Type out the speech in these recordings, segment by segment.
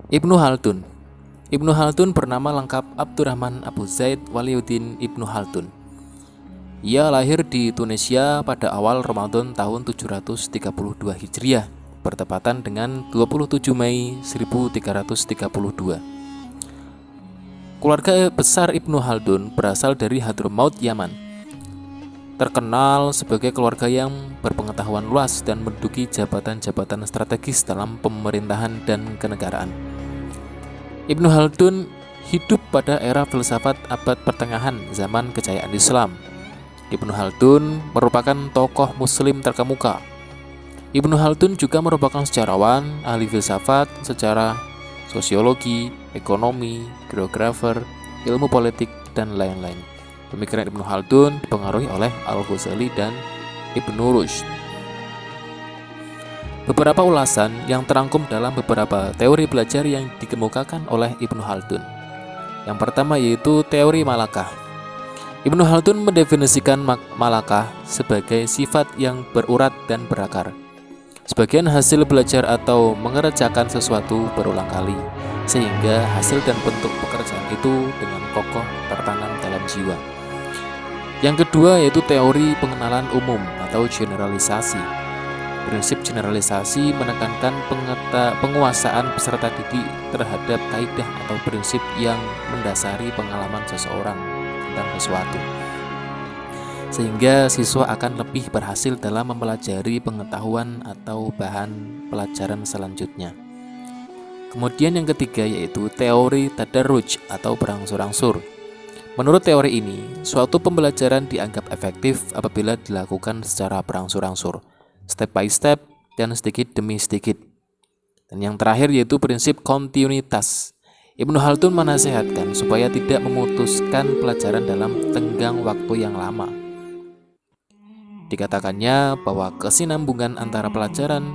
Ibnu Khaldun. Ibnu Khaldun bernama lengkap Abdurrahman Abu Zaid Waliuddin Ibnu Khaldun. Ia lahir di Tunisia pada awal Ramadan tahun 732 Hijriah, bertepatan dengan 27 Mei 1332. Keluarga besar Ibnu Khaldun berasal dari Hadramaut, Yaman. Terkenal sebagai keluarga yang berpengetahuan luas dan menduduki jabatan-jabatan strategis dalam pemerintahan dan kenegaraan. Ibnu Khaldun hidup pada era filsafat abad pertengahan zaman kejayaan Islam. Ibnu Khaldun merupakan tokoh muslim terkemuka. Ibnu Khaldun juga merupakan sejarawan, ahli filsafat, sejarah, sosiologi, ekonomi, geografer, ilmu politik, dan lain-lain. Pemikiran Ibnu Khaldun dipengaruhi oleh Al-Ghazali dan Ibnu Rushd. Beberapa ulasan yang terangkum dalam beberapa teori belajar yang dikemukakan oleh Ibnu Khaldun. Yang pertama yaitu teori malakah. Ibnu Khaldun mendefinisikan malakah sebagai sifat yang berurat dan berakar. Sebagian hasil belajar atau mengerjakan sesuatu berulang kali, sehingga hasil dan bentuk pekerjaan itu dengan kokoh tertanam dalam jiwa. Yang kedua yaitu teori pengenalan umum atau generalisasi. Prinsip generalisasi menekankan penguasaan peserta didik terhadap kaidah atau prinsip yang mendasari pengalaman seseorang tentang sesuatu, sehingga siswa akan lebih berhasil dalam mempelajari pengetahuan atau bahan pelajaran selanjutnya. Kemudian yang ketiga yaitu teori tadarruj atau berangsur-angsur. Menurut teori ini, suatu pembelajaran dianggap efektif apabila dilakukan secara berangsur-angsur, step by step, dan sedikit demi sedikit. Dan yang terakhir yaitu prinsip kontinuitas. Ibnu Khaldun menasihatkan supaya tidak memutuskan pelajaran dalam tenggang waktu yang lama. Dikatakannya bahwa kesinambungan antara pelajaran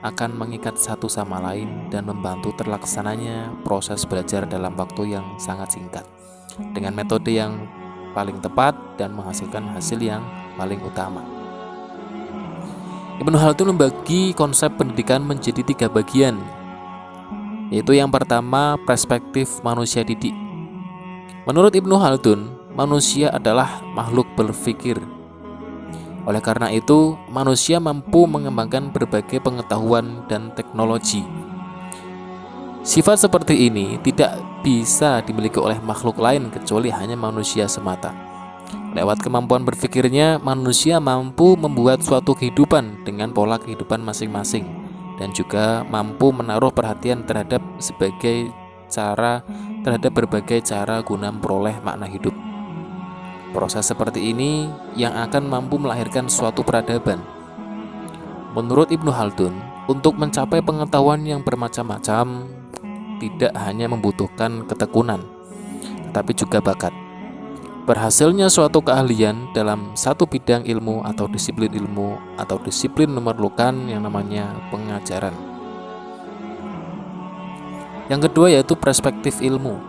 akan mengikat satu sama lain dan membantu terlaksananya proses belajar dalam waktu yang sangat singkat, dengan metode yang paling tepat dan menghasilkan hasil yang paling utama. Ibnu Khaldun membagi konsep pendidikan menjadi 3 bagian, yaitu yang pertama perspektif manusia didik. Menurut Ibnu Khaldun, manusia adalah makhluk berpikir. Oleh karena itu, manusia mampu mengembangkan berbagai pengetahuan dan teknologi. Sifat seperti ini tidak bisa dimiliki oleh makhluk lain kecuali hanya manusia semata. Lewat kemampuan berpikirnya, manusia mampu membuat suatu kehidupan dengan pola kehidupan masing-masing dan juga mampu menaruh perhatian terhadap berbagai cara guna memperoleh makna hidup. Proses seperti ini yang akan mampu melahirkan suatu peradaban. Menurut Ibnu Khaldun, untuk mencapai pengetahuan yang bermacam-macam tidak hanya membutuhkan ketekunan, tetapi juga bakat. Berhasilnya suatu keahlian dalam satu bidang ilmu atau disiplin memerlukan yang namanya pengajaran. Yang kedua yaitu perspektif ilmu.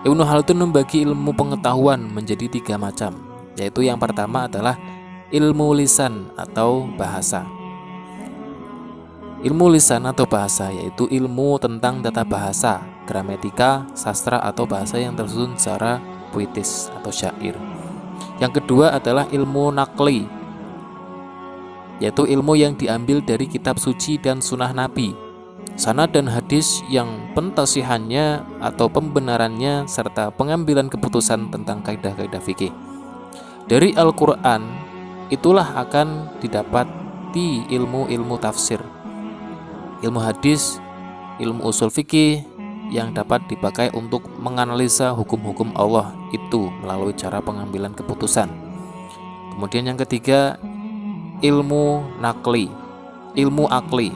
Ibnu Khaldun membagi ilmu pengetahuan menjadi 3 macam, yaitu yang pertama adalah ilmu lisan atau bahasa. Ilmu lisan atau bahasa yaitu ilmu tentang tata bahasa, gramatika, sastra atau bahasa yang tersusun secara puitis atau syair. Yang kedua adalah ilmu nakli, yaitu ilmu yang diambil dari kitab suci dan sunnah Nabi, sanad dan hadis yang pentasihannya atau pembenarannya serta pengambilan keputusan tentang kaidah-kaidah fikih. Dari Al-Quran itulah akan didapati ilmu-ilmu tafsir, ilmu hadis, ilmu usul fikih yang dapat dipakai untuk menganalisa hukum-hukum Allah itu melalui cara pengambilan keputusan. Kemudian yang ketiga, ilmu nakli, ilmu akli,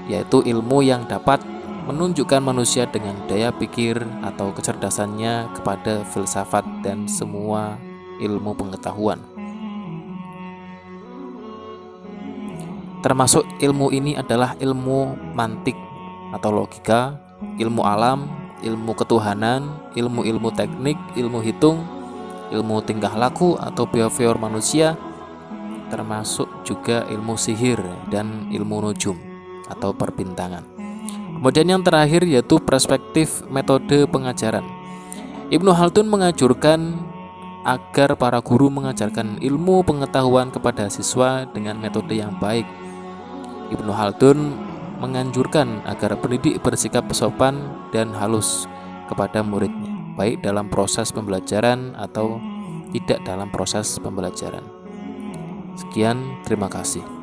yaitu ilmu yang dapat menunjukkan manusia dengan daya pikir atau kecerdasannya kepada filsafat dan semua ilmu pengetahuan. Termasuk ilmu ini adalah ilmu mantik atau logika, ilmu alam, ilmu ketuhanan, ilmu-ilmu teknik, ilmu hitung, ilmu tingkah laku atau behavior manusia, termasuk juga ilmu sihir dan ilmu nujum atau perbintangan. Kemudian yang terakhir yaitu perspektif metode pengajaran. Ibnu Khaldun menganjurkan agar para guru mengajarkan ilmu pengetahuan kepada siswa dengan metode yang baik. Ibnu Khaldun menganjurkan agar pendidik bersikap sopan dan halus kepada muridnya, baik dalam proses pembelajaran atau tidak dalam proses pembelajaran. Sekian, terima kasih.